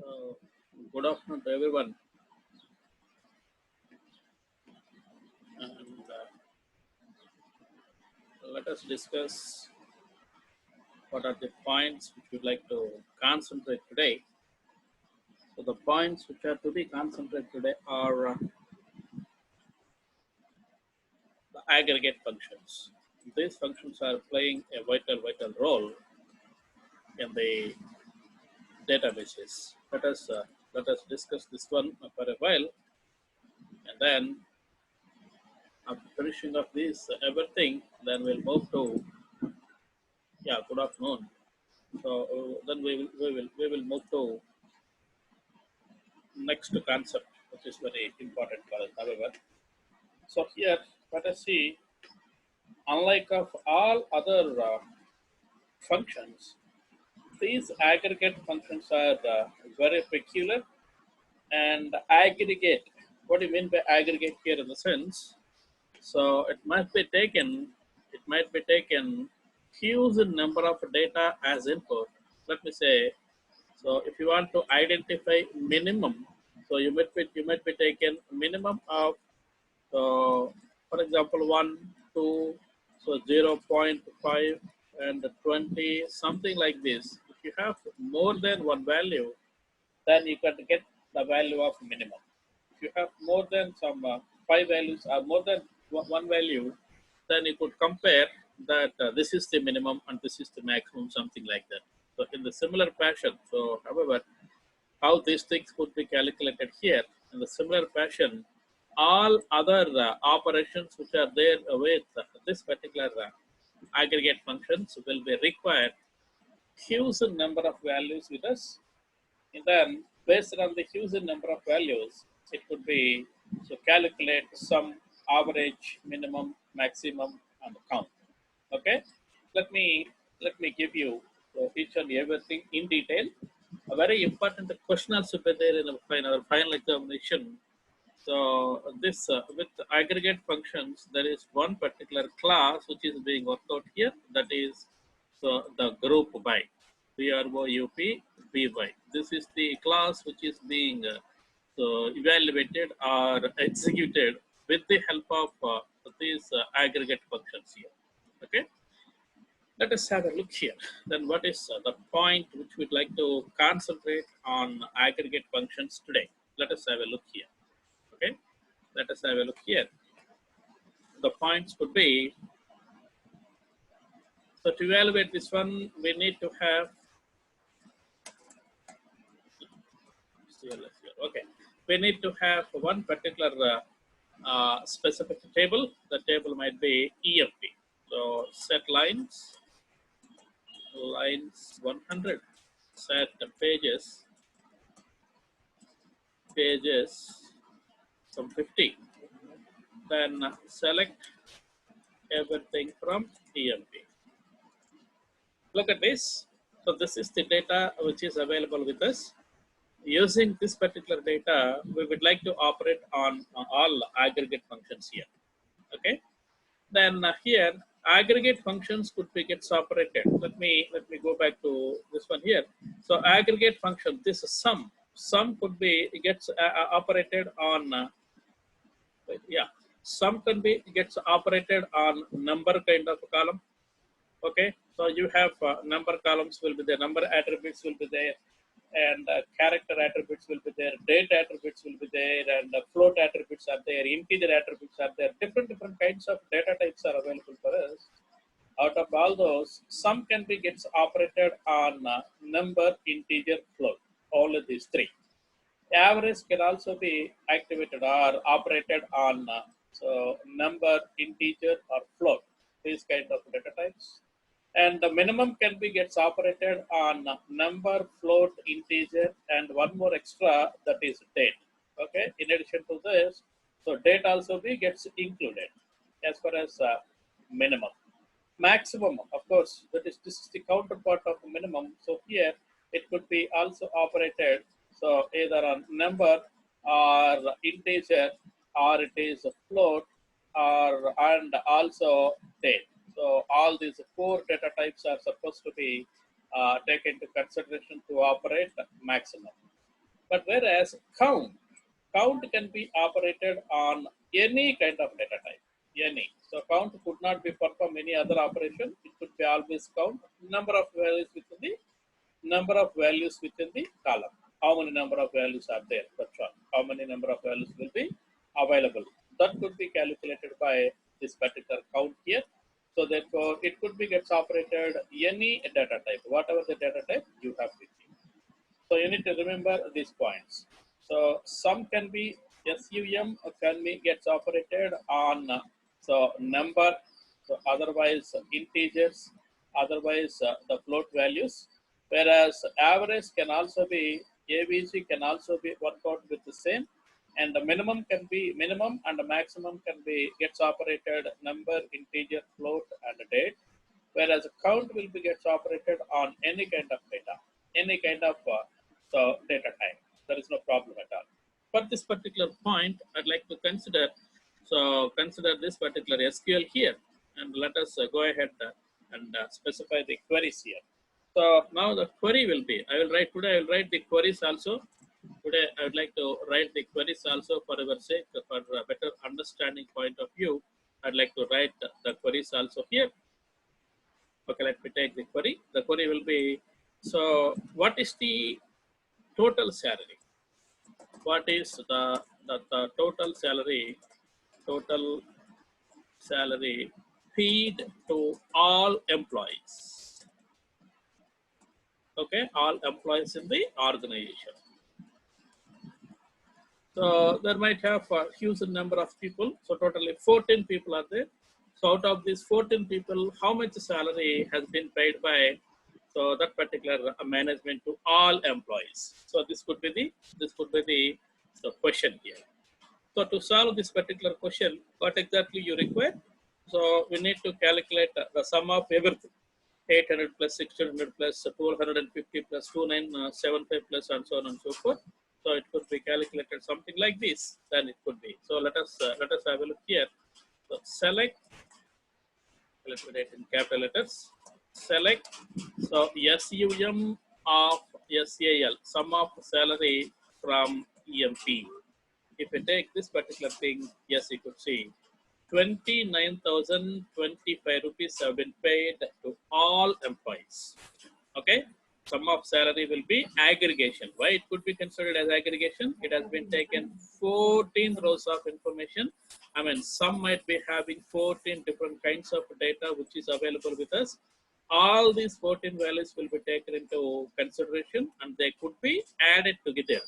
Uh, Good afternoon to everyone. And let us discuss what are the points which we'd like to concentrate today. So, the points which are to be concentrated today are the aggregate functions. These functions are playing a vital role in the databases. Let us discuss this one for a while, and then after finishing of this everything, then we'll move to good afternoon. So then we will move to next concept, which is very important for us, however. So here, let us see, unlike of all other functions, these aggregate functions are very peculiar and aggregate. What do you mean by aggregate here in the sense? So it might be taken huge number of data as input. Let me say, so if you want to identify minimum, so you might be taken minimum of, so for example 1, 2, so 0.5 and 20, something like this. If you have more than one value, then you can get the value of minimum. If you have more than some five values or more than one value, then you could compare that this is the minimum and this is the maximum, something like that. So in the similar fashion, so however, how these things could be calculated here in the similar fashion, all other operations which are there with this particular aggregate functions will be required huge number of values with us, and then based on the huge number of values, it could be, so calculate some average, minimum, maximum, and count. Okay, let me give you each and everything in detail. A very important question also be there in our final examination. So this with aggregate functions, there is one particular class which is being worked out here. That is, so the group by group by. This is the class which is being so evaluated or executed with the help of these aggregate functions here. Okay, let us have a look here. Then what is the point which we'd like to concentrate on aggregate functions today? Let us have a look here. Okay, let us have a look here. The points could be, so to evaluate this one, we need to have, okay, we need to have one particular specific table. The table might be EFP. So set lines 100, set pages some 50. Then select everything from EMP. Look at this. So this is the data which is available with us. Using this particular data, we would like to operate on all aggregate functions here. Okay. Then here, aggregate functions could be gets operated. Let me go back to this one here. So aggregate function, this is sum. Sum could be gets operated on yeah, sum can be gets operated on number kind of column. Okay, so you have number columns will be there, number attributes will be there, and character attributes will be there, date attributes will be there, and float attributes are there, integer attributes are there. Different kinds of data types are available for us. Out of all those, some can be gets operated on number, integer, float. All of these three. Average can also be activated or operated on so number, integer, or float. These kind of data types. And the minimum can be gets operated on number, float, integer, and one more extra, that is date. Okay. In addition to this, so date also be gets included as far as minimum. Maximum, of course, this is the counterpart of minimum. So here it could be also operated, so either on number or integer, or it is a float, or and also date. So all these four data types are supposed to be taken into consideration to operate maximum. But whereas count can be operated on any kind of data type, any. So count could not be perform any other operation. It could be always count number of values within the column. How many number of values are there? That's all. How many number of values will be available? That could be calculated by this particular count here. So therefore, it could be gets operated any data type, whatever the data type you have with you. So you need to remember these points. So some can be SUM can be gets operated on so number, so otherwise integers, otherwise the float values. Whereas average can also be AVG can also be worked out with the same, and the minimum can be minimum and the maximum can be gets operated number, integer, float, and date. Whereas count will be gets operated on any kind of data, any kind of data type. There is no problem at all. For this particular point, I'd like to consider, so consider this particular SQL here, and let us go ahead and specify the queries here. So now the query will be, I will write the queries also. Today I would like to write the queries also for our sake, for a better understanding point of view. I'd like to write the queries also here. Okay, let me take the query. The query will be, so what is the total salary? What is the total salary paid to all employees? Okay, all employees in the organization. So there might have a huge number of people. So totally 14 people are there. So out of these 14 people, how much salary has been paid by so that particular management to all employees? So this could be the question here. So to solve this particular question, what exactly you require? So we need to calculate the sum of everything. 800 plus 1600 plus 1250 plus 2975 plus and so on and so forth. So it could be calculated something like this. Then it could be. So let us have a look here. So select. Let me write in capital letters. Select. So SUM of SAL, sum of salary from EMP. If you take this particular thing, yes, you could see 29,025 rupees have been paid to all employees. Okay, sum of salary will be aggregation. Why it could be considered as aggregation? It has been taken 14 rows of information. I mean, some might be having 14 different kinds of data which is available with us. All these 14 values will be taken into consideration and they could be added together.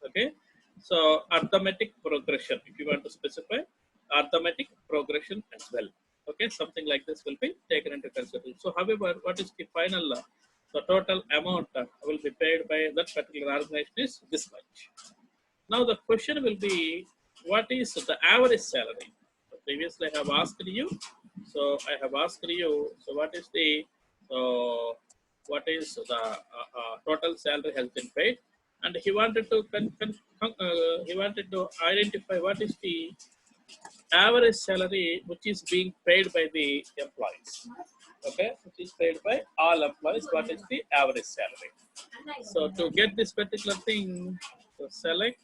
Okay. So arithmetic progression, if you want to specify, arithmetic progression as well. Okay, something like this will be taken into consideration. So, however, what is the final, the total amount will be paid by that particular organization is this much. Now, the question will be, what is the average salary? So previously, I have asked you. So, I have asked you. So, what is the total salary has been paid? And he wanted to identify what is the average salary which is being paid by the employees. Okay, which is paid by all employees. What is the average salary? So to get this particular thing, so select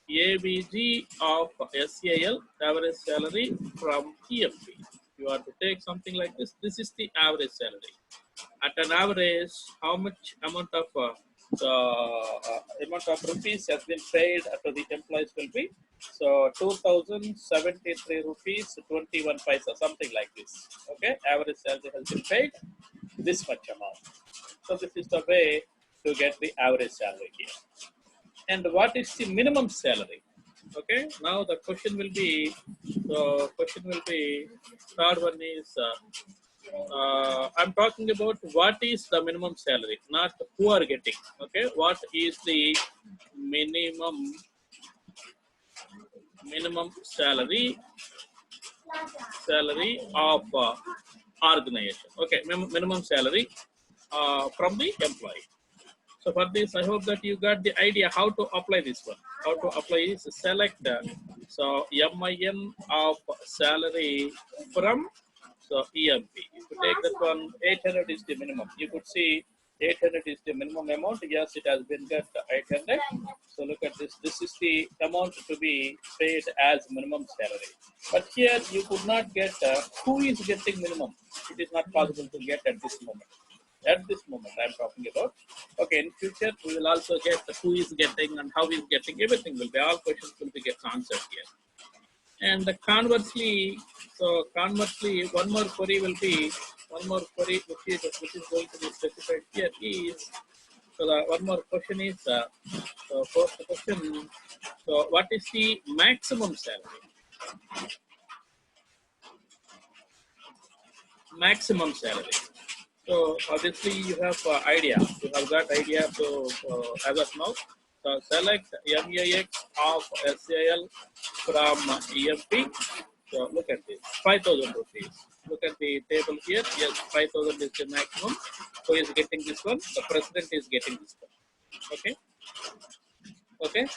AVG of SAL, average salary from EMP. You are to take something like this. This is the average salary. At an average, how much amount of rupees has been paid to the employees will be, so 2,073 rupees 21 paisa, something like this. Okay, average salary has been paid this much amount. So this is the way to get the average salary here. And what is the minimum salary? Okay, now the question will be, third one is, I'm talking about what is the minimum salary, not who are getting. Okay, what is the minimum salary of organization? Okay, minimum salary from the employee. So for this, I hope that you got the idea how to apply this one. How to apply is select so MIN of salary from so EMP. If you take that one, 800 is the minimum. You could see 800 is the minimum amount. Yes, it has been get 800. So look at this. This is the amount to be paid as minimum salary. But here you could not get who is getting minimum. It is not possible to get at this moment. At this moment, I'm talking about. Okay, in future we will also get who is getting and how is getting. Everything will be, all questions will be get answered here. And conversely, so conversely, one more query which is going to be specified here is, so the one more question is, so first question, so what is the maximum salary? Maximum salary. So obviously you have idea, you have got idea. So as of now, so select MEIX of SAL from EMP. So look at this, 5,000 rupees. Look at the table here. Yes, 5,000 is the maximum. Who is getting this one? The president is getting this one. Okay. Okay.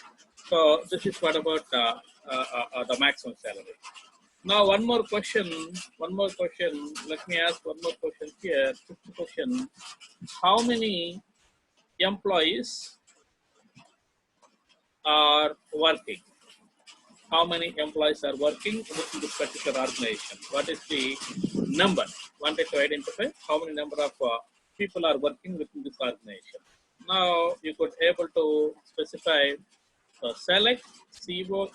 So this is what about the maximum salary. Now one more question. Let me ask one more question here. Fifth question. How many employees are working? How many employees are working within this particular organization? What is the number? Wanted to identify how many number of people are working within this organization. Now you could able to specify select COUNT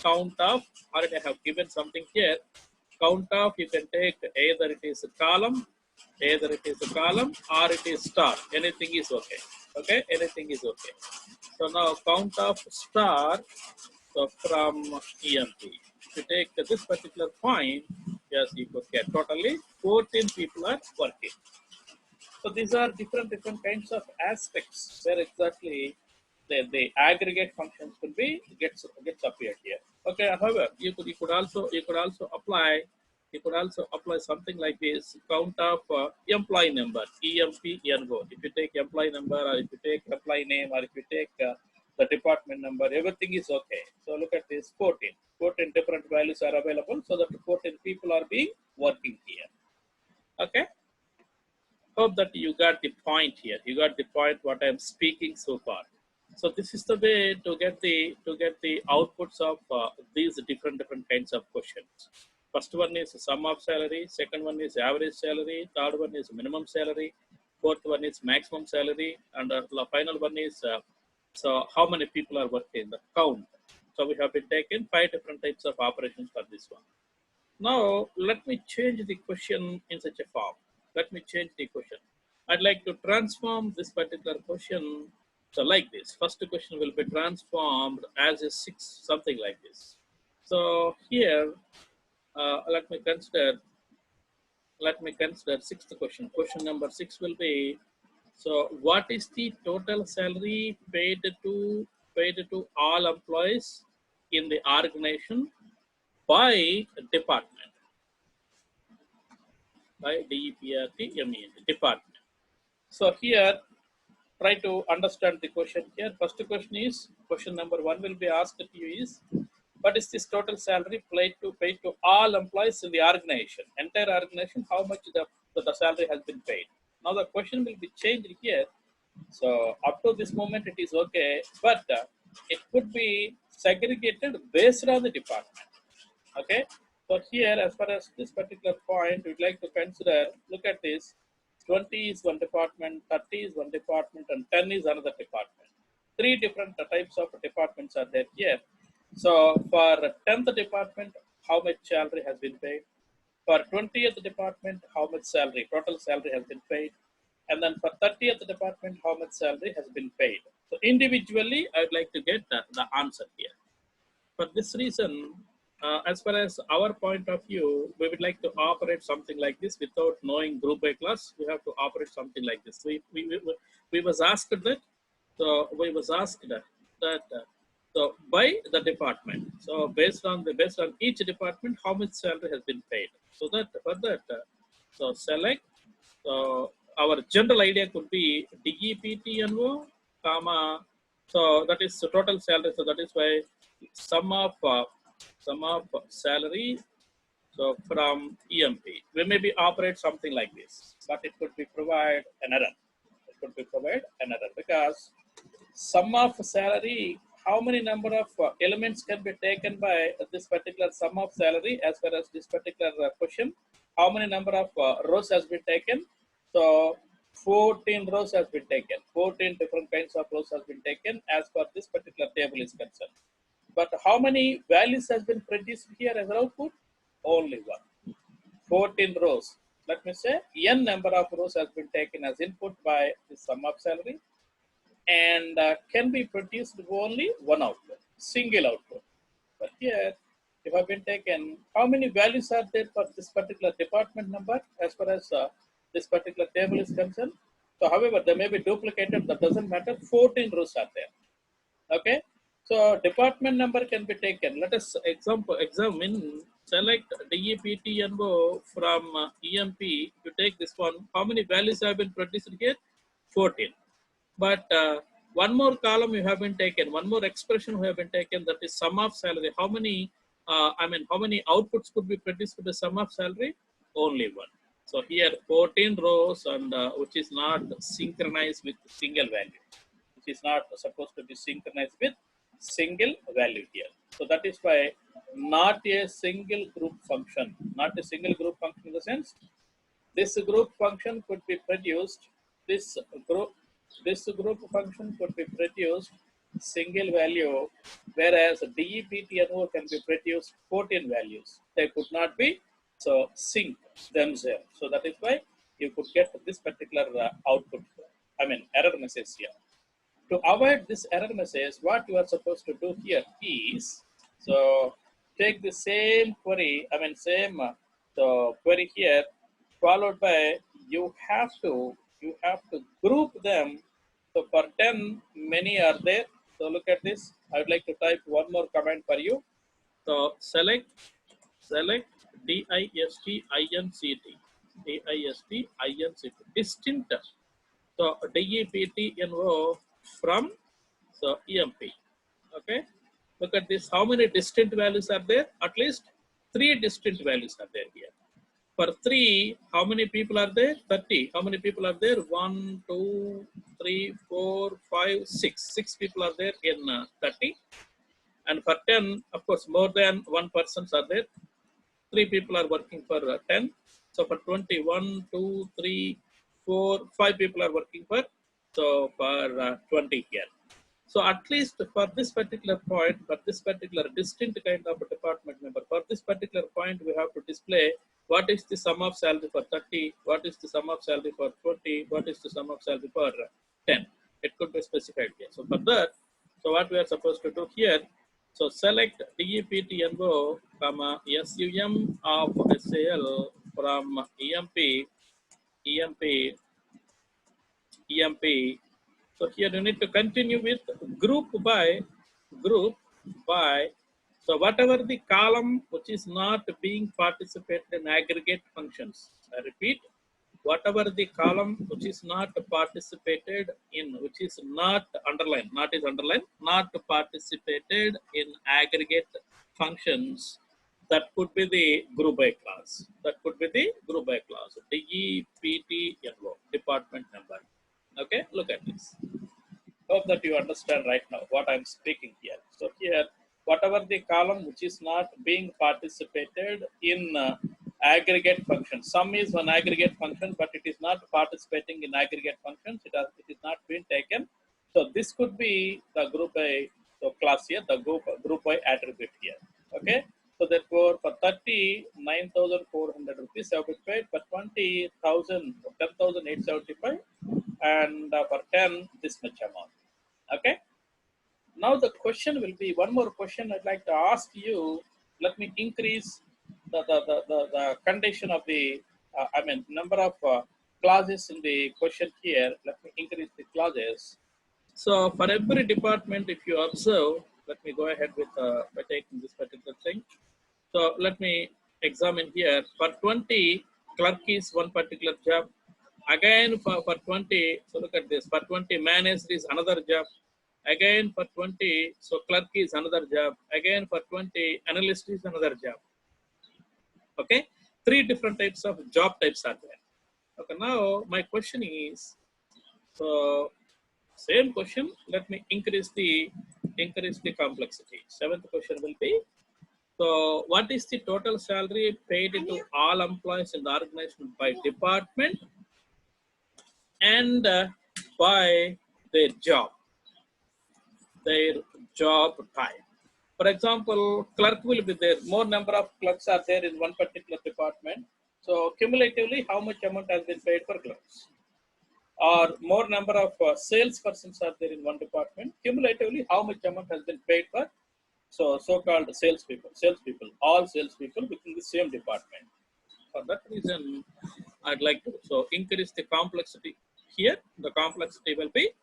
count of, already I have given something here. Count of, you can take either it is a column, or it is star. Anything is okay. Okay, anything is okay. So now count of star, so from EMP. If you take this particular point, yes, you could get totally 14 people are working. So these are different kinds of aspects where exactly the aggregate functions could be gets appeared here. Okay, however, you could also apply something like this: count of employee number, EMP-NO. If you take employee number, or if you take employee name, or if you take the department number, everything is okay. So look at this: 14 different values are available, so that 14 people are being working here. Okay. Hope that you got the point here. You got the point what I'm speaking so far. So this is the way to get the outputs of these different kinds of questions. First one is sum of salary. Second one is average salary. Third one is minimum salary. Fourth one is maximum salary, and the final one is so how many people are working, the count. So we have been taken 5 different types of operations for this one. Now, let me change the question in such a form. Let me change the question. I'd like to transform this particular question. So like this, first question will be transformed as a 6, something like this. So here, let me consider sixth question. Question number 6 will be, so what is the total salary paid to all employees in the organization by department? By DEPRTMEN, department. So here, try to understand the question here. First question is, question number 1 will be asked to you is, what is this total salary paid to all employees in the organization, entire organization, how much the salary has been paid. Now the question will be changed here. So up to this moment it is okay, but it could be segregated based on the department. Okay, so here as far as this particular point, we'd like to consider, look at this, 20 is one department, 30 is one department, and 10 is another department. 3 different types of departments are there here. So for 10th department, how much salary has been paid? For 20th department, how much salary, total salary has been paid? And then for 30th department, how much salary has been paid? So individually, I would like to get the answer here. For this reason, as far as our point of view, we would like to operate something like this without knowing group by class. We have to operate something like this. We was asked that, so we was asked that so by the department. So based on each department, how much salary has been paid. So that for that, so select. So our general idea could be DEPTNO, comma. So that is the total salary. So that is why sum of salary So from EMP, we maybe operate something like this, but it could be provide an error. It could be provide an error because sum of salary, how many number of elements can be taken by this particular sum of salary as far as this particular question, how many number of rows has been taken. So 14 rows has been taken, 14 different kinds of rows has been taken as per this particular table is concerned. But how many values has been produced here as output? Only one. 14 rows. Let me say n number of rows has been taken as input by the sum of salary, and can be produced only one output, single output. But here, if I've been taken, how many values are there for this particular department number as far as this particular table is concerned? So, however, they may be duplicated, that doesn't matter. 14 rows are there. Okay. So, department number can be taken. Let us examine, select DEPTNO from EMP. You take this one. How many values have been produced here? 14. But one more column you have been taken, one more expression you have been taken, that is sum of salary. How many, how many outputs could be produced with the sum of salary? Only one. So here 14 rows, and which is not synchronized with single value, which is not supposed to be synchronized with single value here. So that is why not a single group function, not a single group function in the sense this group function could be produced, this group function could be produced single value, whereas DEPTNO can be produced 14 values. They could not be so sync themselves. So that is why you could get this particular output, error message here. To avoid this error message, what you are supposed to do here is, so take the same query, same the query here, followed by you have to group them. So for 10, many are there. So look at this. I would like to type one more command for you. So select DISTINCT distinct. So DEPTNO from EMP. Okay. Look at this. How many distinct values are there? At least 3 distinct values are there here. For 3, how many people are there? 30. How many people are there? 1, 2, 3, 4, 5, 6. 6 people are there in 30. And for 10, of course, more than 1 person are there. 3 people are working for 10. So for 20, 1, 2, 3, 4, 5 people are working for 20 here. So at least for this particular point, for this particular distinct kind of a department member, for this particular point, we have to display what is the sum of salary for 30, what is the sum of salary for 20, what is the sum of salary for 10. It could be specified here. So for that, so what we are supposed to do here, so select DEPTNO, SUM of SAL from EMP. So here you need to continue with group by. So whatever the column which is not being participated in aggregate functions. I repeat, whatever the column which is not participated in, which is not underlined, not is underlined, not participated in aggregate functions, that could be the group by class. That could be the group by class. DEPTNO, department number. Okay, look at this. Hope that you understand right now what I'm speaking here. So here, whatever the column which is not being participated in aggregate function. Sum is one aggregate function, but it is not participating in aggregate functions. It is not being taken. So this could be the group by class here, the group by attribute here. Okay. So therefore, for 30, 9,400 rupees have been paid. For 20,000, 10,875, and for 10, this much amount. Okay. Now the question will be one more question I'd like to ask you. Let me increase the condition of the number of clauses in the question here. Let me increase the clauses. So for every department, if you observe, let me go ahead with by taking this particular thing. So let me examine here. For 20, clerk is one particular job. Again for 20, so look at this. For 20, manager is another job. Again for 20, so clerk is another job. Again for 20, analyst is another job. Okay, three different types of job types are there. Okay, now my question is, so same question, let me increase the complexity. Seventh question will be, so what is the total salary paid to all employees in the organization by department and by their job type? For example, clerk will be there. More number of clerks are there in one particular department. So cumulatively, how much amount has been paid for clerks? Or more number of salespersons are there in one department. Cumulatively, how much amount has been paid for so-called salespeople, all salespeople within the same department. For that reason, I'd like to increase the complexity here. The complexity will be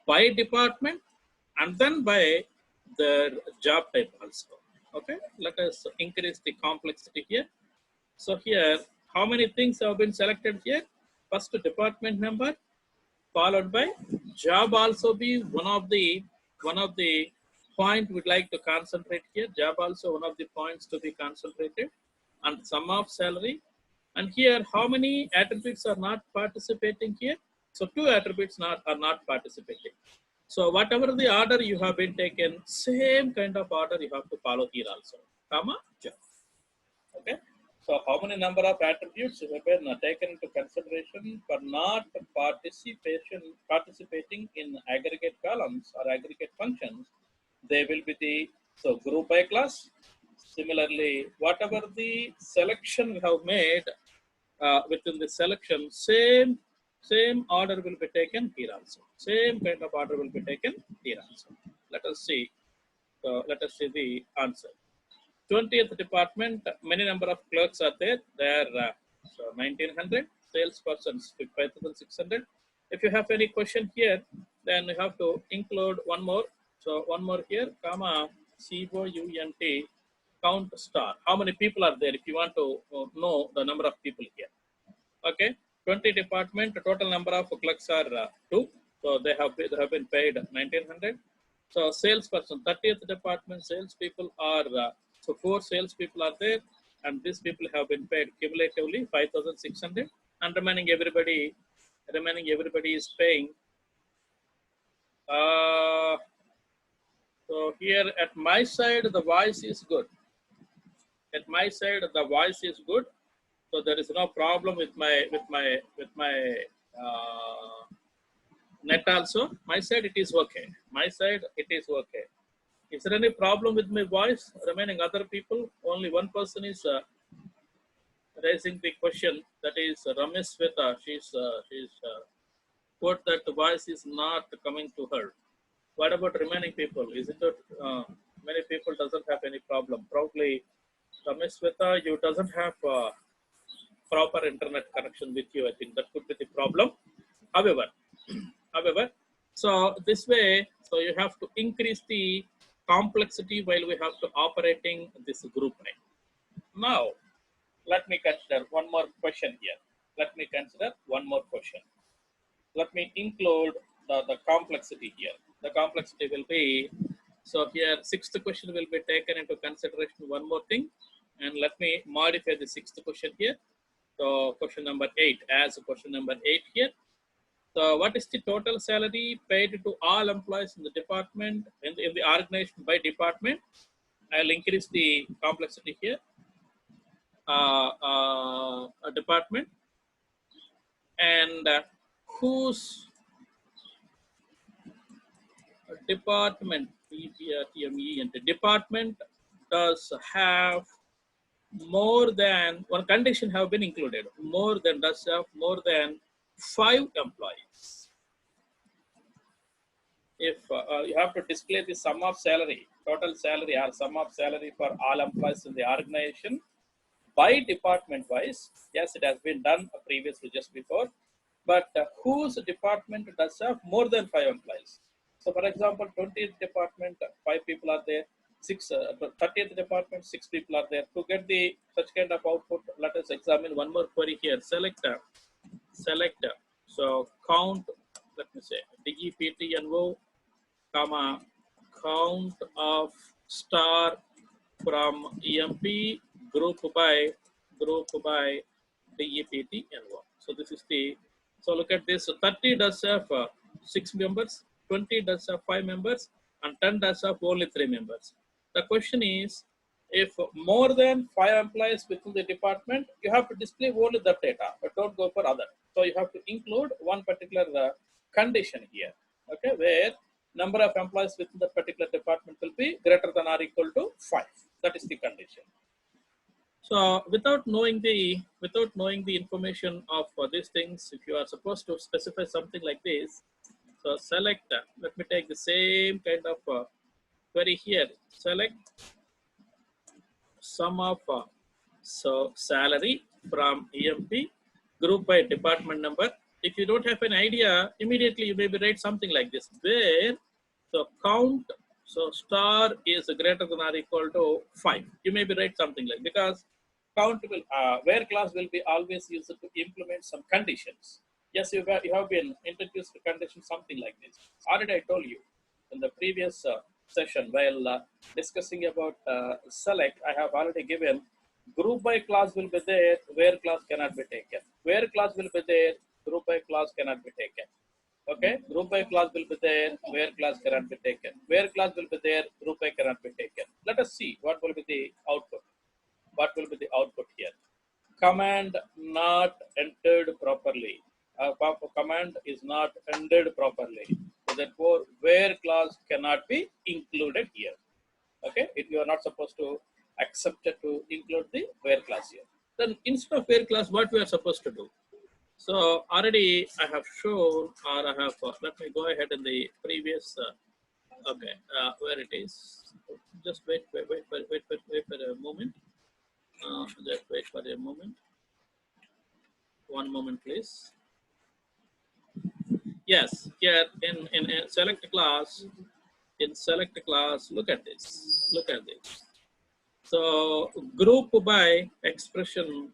by department and then by their job type also. Okay, let us increase the complexity here. So here, how many things have been selected here? First, department number, followed by job also be one of the point we'd like to concentrate here. Job also one of the points to be concentrated, and sum of salary. And here, how many attributes are not participating here? So two attributes are not participating. So whatever the order you have been taken, same kind of order you have to follow here also, comma, job. Okay. So how many number of attributes have been taken into consideration for not participating in aggregate columns or aggregate functions? They will be the group by class. Similarly, whatever the selection we have made within the selection, same order will be taken here also. Same kind of order will be taken here also. Let us see. Let us see the answer. 20th department, many number of clerks are there. There are 1900, salespersons 5600. If you have any question here, then you have to include one more. So one more here, comma, COUNT, count star. How many people are there if you want to know the number of people here? Okay, 20 department, total number of clerks are 2. So they have been paid 1900. So salesperson, 30th department, salespeople are 4 salespeople are there, and these people have been paid cumulatively 5600, and remaining everybody is paying. So here at my side the voice is good. At my side the voice is good, so there is no problem with my net also. My side it is okay. My side it is okay. Is there any problem with my voice? Remaining other people, only one person is raising the question. That is Ramesh Sweta. She's quote that the voice is not coming to her. What about remaining people? Is it many people doesn't have any problem? Probably Ramesh Sweta, you doesn't have proper internet connection with you. I think that could be the problem. However, so this way, so you have to increase the complexity while we have to operating this group name. Now, let me consider one more question here. Let me include the complexity here. The complexity will be, so here 6th question will be taken into consideration. One more thing, and let me modify the 6th question here. So question number 8 as question number 8 here. So what is the total salary paid to all employees in the department, in the organization by department? I'll increase the complexity here. A department, and whose department, department does have more than one condition have been included. Does have more than 5 employees. If you have to display the sum of salary, total salary or sum of salary for all employees in the organization by department wise, yes, it has been done previously just before, but whose department does have more than 5 employees? So for example, 20th department, 5 people are there, 30th department, 6 people are there. To get the such kind of output, let us examine one more query here. Select, so count, let me say DEPTNO, comma, count of star from EMP group by DEPT N1. So this is the, so look at this. So 30 does have 6 members, 20 does have 5 members, and 10 does have only 3 members. The question is, if more than 5 employees within the department, you have to display only that data, but don't go for other. So you have to include one particular condition here, okay, where number of employees within the particular department will be greater than or equal to 5. That is the condition. So without knowing the information of these things, if you are supposed to specify something like this, so select. Let me take the same kind of query here. Select sum of so salary from EMP, group by department number. If you don't have an idea, immediately you maybe write something like this, where so count, so star is greater than or equal to 5. You maybe write something like, because count will where clause will be always used to implement some conditions. Yes, you have been introduced to condition something like this. Already I told you in the previous session while discussing about select, I have already given group by clause will be there, where clause cannot be taken. Where clause will be there, group by clause cannot be taken. Okay, group by clause will be there, where clause cannot be taken. Where clause will be there, group by cannot be taken. Let us see what will be the output. What will be the output here? Command not entered properly. Command is not entered properly. So therefore, where clause cannot be included here. Okay, if you are not supposed to accept it to include the where clause here. Then instead of where clause, what we are supposed to do? So already I have shown, or I have, let me go ahead in the previous, okay, where it is. Just wait for a moment. Just wait for a moment. One moment, please. Yes, here in a select class, look at this. Look at this. So group by expression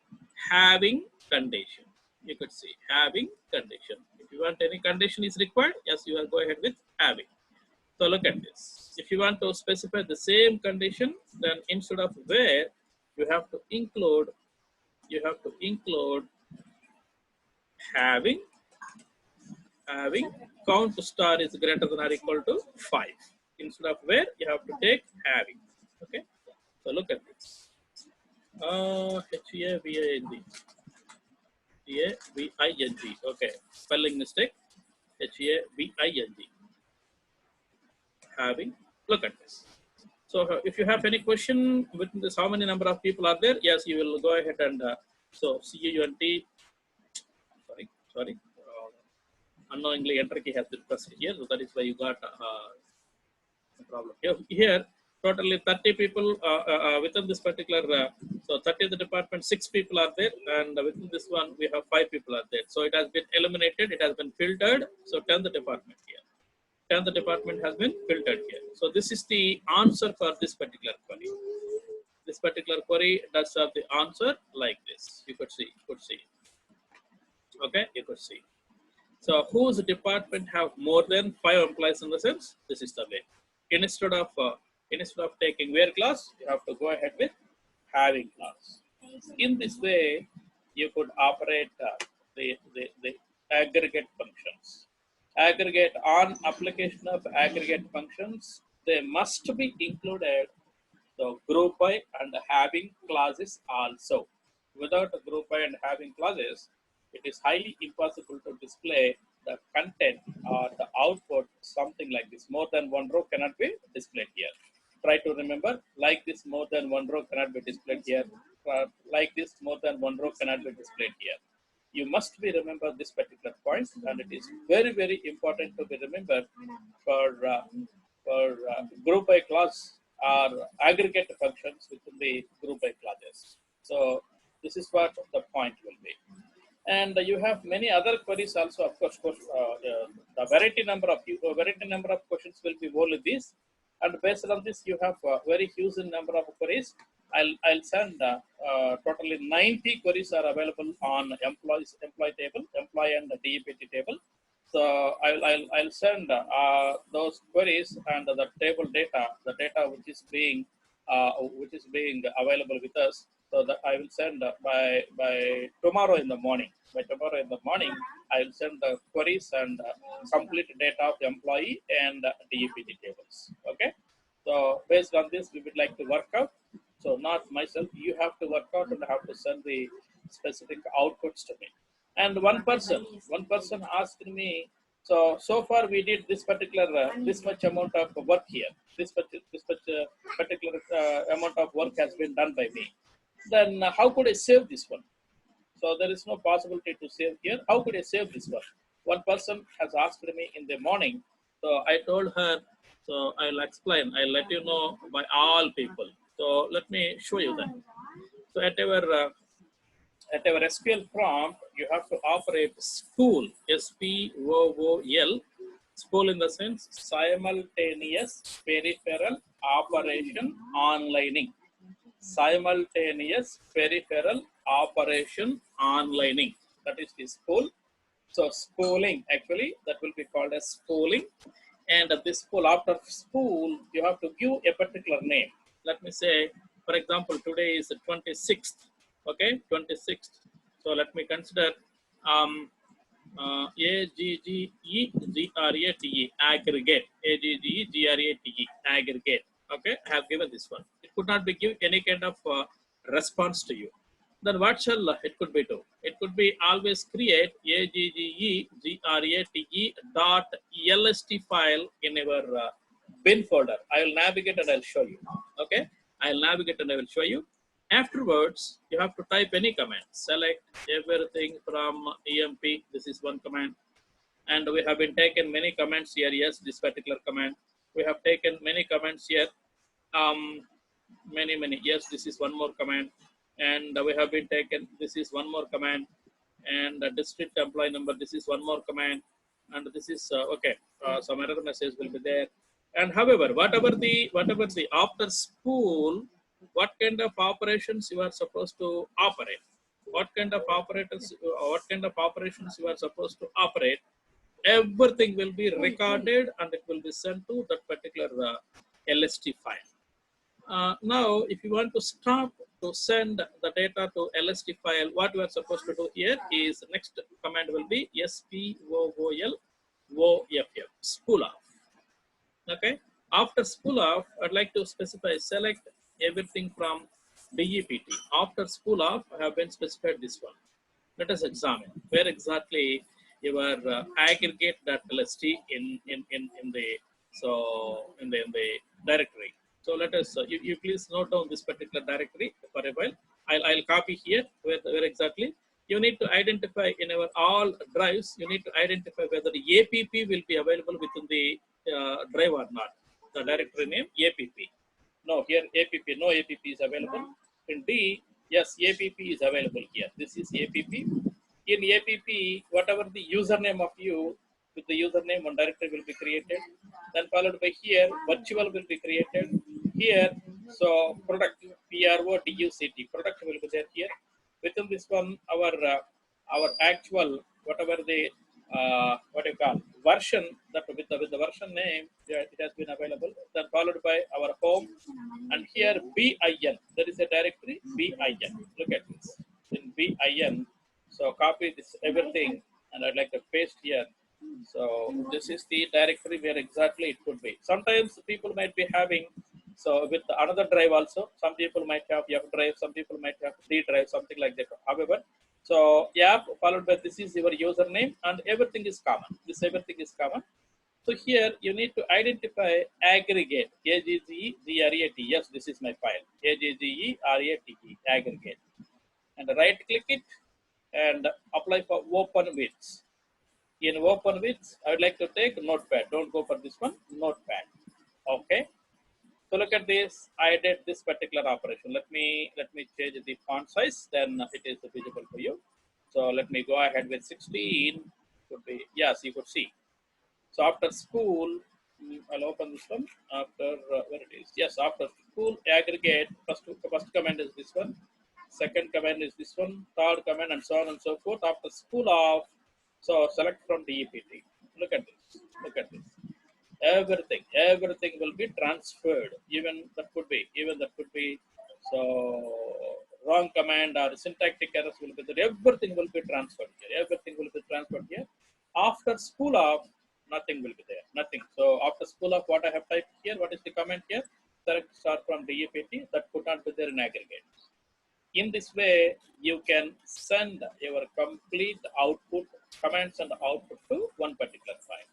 having condition. You could see having condition. If you want any condition is required, yes, you will go ahead with having. So look at this. If you want to specify the same condition, then instead of where, you have to include having count star is greater than or equal to 5. Instead of where, you have to take having. Okay. So look at this. HAVING. HAVING. Okay. Spelling mistake. HAVING. Having. Look at this. So if you have any question within this, how many number of people are there? Yes, you will go ahead and so CUNT. Sorry. Unknowingly enter key has been pressed here, so that is why you got a problem. Here, totally 30 people within this particular, so 30 the department, 6 people are there, and within this one, we have 5 people are there. So it has been eliminated, it has been filtered, so 10 the department here. 10 the department has been filtered here. So this is the answer for this particular query. This particular query does have the answer like this. You could see, Okay, you could see. So whose department have more than 5 employees in the sense? This is the way. Instead of taking where clause, you have to go ahead with having clause. In this way, you could operate the aggregate functions. Aggregate on application of aggregate functions, they must be included the group by and having clauses also. Without a group by and having clauses, it is highly impossible to display the content or the output, something like this. More than one row cannot be displayed here. Try to remember, like this, more than one row cannot be displayed here. Like this, more than one row cannot be displayed here. You must be remember this particular point, and it is very, very important to be remembered for group by clause or aggregate functions within the group by clauses. So this is what the point will be. And you have many other queries also. Of course, the variety number of questions will be only this, and based on this, you have a very huge number of queries. I'll send totally 90 queries are available on employee table, employee and the DEPT table. So I'll send those queries and the table data, the data which is being available with us. So that I will send by tomorrow in the morning. By tomorrow in the morning, I will send the queries and complete data of employee and DEPT tables. Okay. So based on this, we would like to work out. So not myself, you have to work out and have to send the specific outputs to me. And one person asked me, so far we did this particular this much amount of work here. This much particular amount of work has been done by me. Then how could I save this one? So there is no possibility to save here. How could I save this one? One person has asked me in the morning. So I told her, so I'll explain. I'll let you know by all people. So let me show you that. So at our SQL prompt, you have to operate spool, S-P-O-O-L, spool in the sense simultaneous peripheral operation onlining. Simultaneous peripheral operation onlining. That is the spool. So spooling, actually, that will be called as spooling. And this spool, after spool, you have to give a particular name. Let me say, for example, today is the 26th. Okay, 26th. So let me consider AGGEGRATE, aggregate. AGGEGRATE, aggregate. Okay, I have given this one. It could not be give any kind of response to you. Then what shall it could be do? It could be always create AGGEGRATE dot LST file in your bin folder. I will navigate and I'll show you. Okay, I'll navigate and I will show you. Afterwards, you have to type any command. Select everything from EMP. This is one command. And we have been taken many commands here. Yes, this particular command. We have taken many commands here. Many. Yes, this is one more command. And we have been taken. This is one more command. And the district employee number. This is one more command. And this is okay. Some error message will be there. And however, whatever the after spool, what kind of operations you are supposed to operate, what kind of operations you are supposed to operate, everything will be recorded and it will be sent to that particular LST file. Now, if you want to stop to send the data to LST file, what we are supposed to do here is next command will be SPOOL OFF, spool off. Okay. After spool off, I'd like to specify select everything from DEPT. After spool off, I have been specified this one. Let us examine where exactly your aggregate.lst in the directory. So let us you please note down this particular directory for a while. I'll copy here where exactly. You need to identify in our all drives. You need to identify whether the APP will be available within the drive or not. The directory name APP. No, here APP, no APP is available. In D, yes, APP is available here. This is APP. In APP, whatever the username of you, with the username, one directory will be created. Then followed by here, virtual will be created. Here, so product, PRODUCT, product will be there here. Within this one, our actual, whatever the what you call version, that with the version name, it has been available. Then followed by our home, and here bin, there is a directory bin. Look at this in bin. So copy this everything, and I'd like to paste here. So this is the directory where exactly it could be. Sometimes people might be having, so with another drive also, some people might have F drive, some people might have D drive, something like that. However, so app followed by this is your username and everything is common. This everything is common. So here you need to identify aggregate, AGGERATE. Yes, this is my file, AGGERATE, aggregate. And right click it and apply for open with. In open with, I would like to take Notepad. Don't go for this one, Notepad. Okay. So look at this. I did this particular operation. Let me change the font size. Then it is visible for you. So let me go ahead with 16. Could be, yes, you could see. So after spool, I'll open this one. After where it is? Yes, after spool aggregate. First command is this one. Second command is this one. Third command and so on and so forth. After spool off, so select from DEPT. Look at this. Look at this. Everything will be transferred. Even that could be so wrong command or syntactic errors will be there. Everything will be transferred here. Everything will be transferred here. After spool off, nothing will be there. Nothing. So after spool off, what I have typed here, what is the comment here? Select star from DEPT, that could not be there in aggregate. In this way, you can send your complete output, commands and output to one particular file.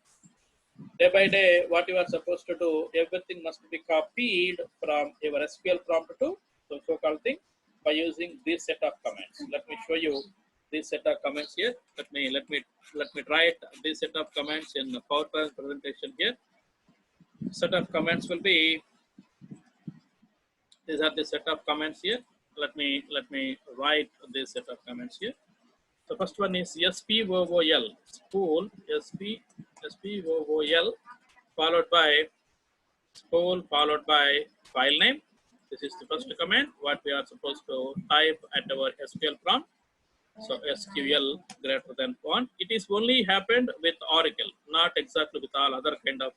Day by day, what you are supposed to do, everything must be copied from your SQL prompt to the so-called thing by using this set of commands. Let me show you this set of commands here. Let me try it. This set of commands in the PowerPoint presentation here. Set of commands will be, these are the set of commands here. Let me write this set of commands here. The first one is SPOOL, spool, SPOOL, followed by spool, followed by file name. This is the first command, what we are supposed to type at our SQL prompt. So SQL greater than 1. It is only happened with Oracle, not exactly with all other kind of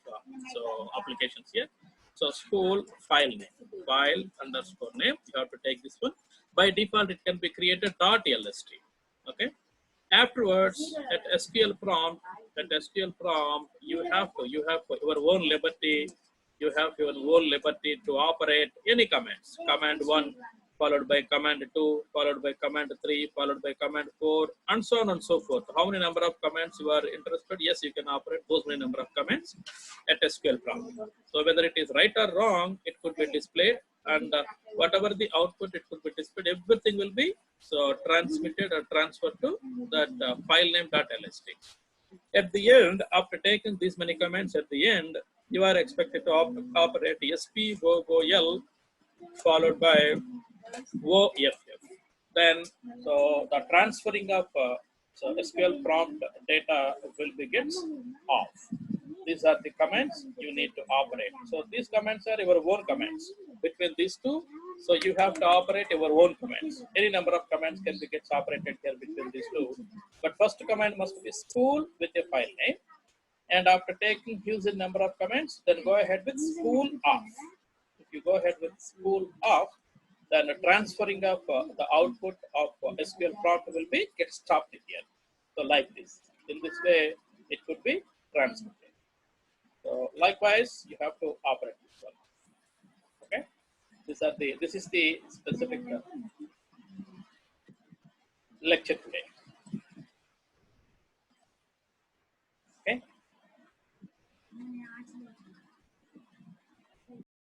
applications here. So spool file name, file underscore name. You have to take this one. By default, it can be created .lst. Okay. Afterwards, at SQL prompt, you have your own liberty. You have your own liberty to operate any commands. Command 1, followed by command 2, followed by command 3, followed by command 4, and so on and so forth. How many number of commands you are interested? Yes, you can operate those many number of commands at SQL prompt. So whether it is right or wrong, it could be displayed, and whatever the output, it could be displayed. Everything will be transmitted or transferred to that file name .lst. At the end, after taking these many commands, at the end, you are expected to operate SPOOL followed by OFF. Then, so the transferring of SQL prompt data will be gets off. These are the commands you need to operate. So these commands are your own commands. Between these two, so you have to operate your own commands. Any number of commands can be gets operated here between these two. But first command must be spool with a file name. And after taking huge number of commands, then go ahead with spool off. If you go ahead with spool off, then the transferring of the output of SQL prompt will be get stopped here. So like this. In this way, it could be transmitted. So likewise, you have to operate this one. Okay. This is the specific lecture today.